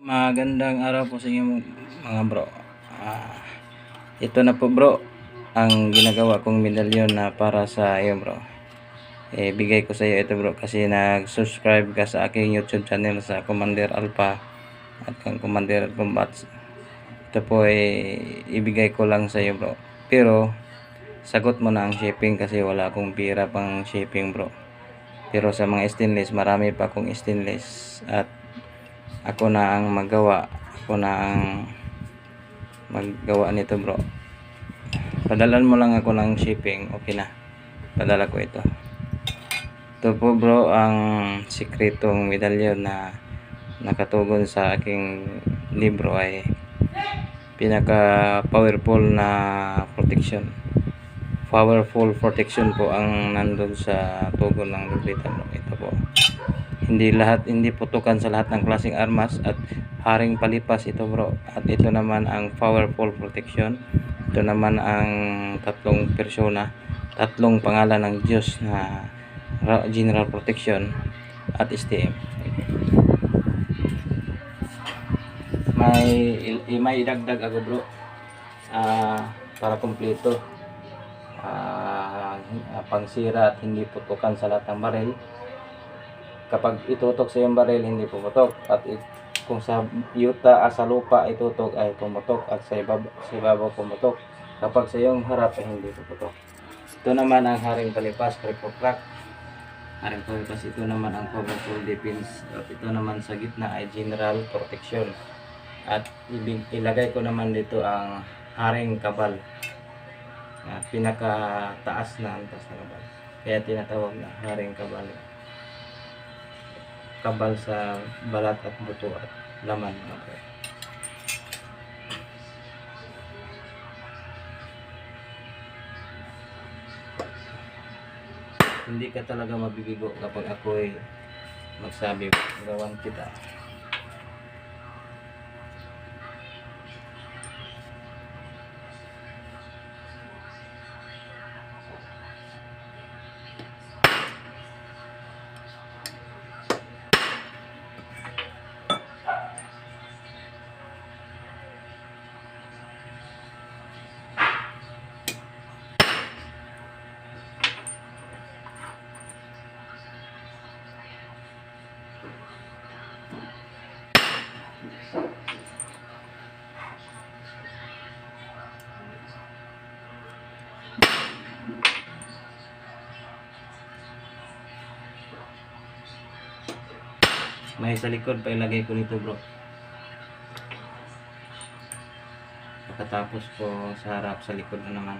Magandang araw po sa inyo mga bro. Ito na po bro ang ginagawa kong medalyon na para sa iyo bro. Bigay ko sa iyo ito bro kasi nag-subscribe ka sa aking YouTube channel sa Commander Alpha at kang Commander Combats. Ito po ibigay ko lang sa iyo bro. Pero sagot mo na ang shipping kasi wala akong pira pang shipping bro. Pero sa mga stainless, marami pa akong stainless at ako na ang magawa nito bro. Padalan mo lang ako ng shipping, okay na, padala ko ito po bro. Ang sikretong medalyon na nakatugon sa aking libro ay pinaka powerful protection po ang nandun sa tugon ng lubrita bro. Ito po, hindi putukan sa lahat ng klaseng armas at haring palipas ito bro. At ito naman ang powerful protection. Ito naman ang tatlong pangalan ng Diyos na general protection at STM. May idagdag ako bro para kumpleto. Pangsira at hindi putukan sa lahat ng baril. Kapag itutok sa iyong baril, hindi pumutok. At kung sa yuta sa lupa itutok ay pumutok at sa ibabaw pumutok. Kapag sa iyong harap ay hindi pumutok. Ito naman ang haring palipas, crack. Haring palipas, ito naman ang powerful defense. At ito naman sa gitna ay general protection. At ilagay ko naman dito ang haring kabal. Pinakataas na antas na kabal. Kaya tinatawag na haring kabal. Kabal sa balat at buto at laman mga bro. Hindi ka talaga mabibigo kapag ako'y magsabi, gawan kita. May sa likod pa ilagay ko nito bro. Pagkatapos ko sa harap, sa likod na naman.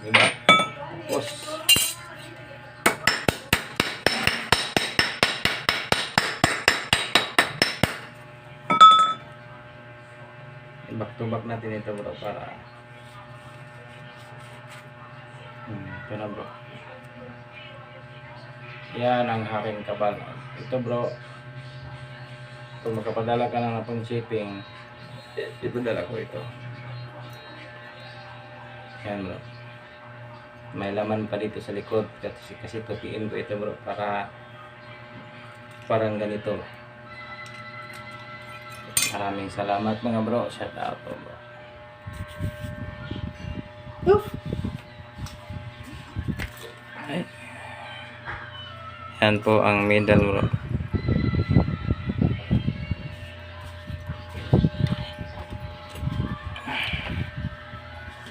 Diba? Tapos back to back natin ito bro para ito na bro. Yan ang haring kabal. Ito bro, kung makapadala ka na ng shipping, ipadala ko ito. Yan bro, may laman pa dito sa likod kasi tupiin ko ito bro para parang ganito. Maraming salamat mga bro, shout out bro. Yan po ang medal bro.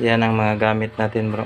Yan ang mga gamit natin bro.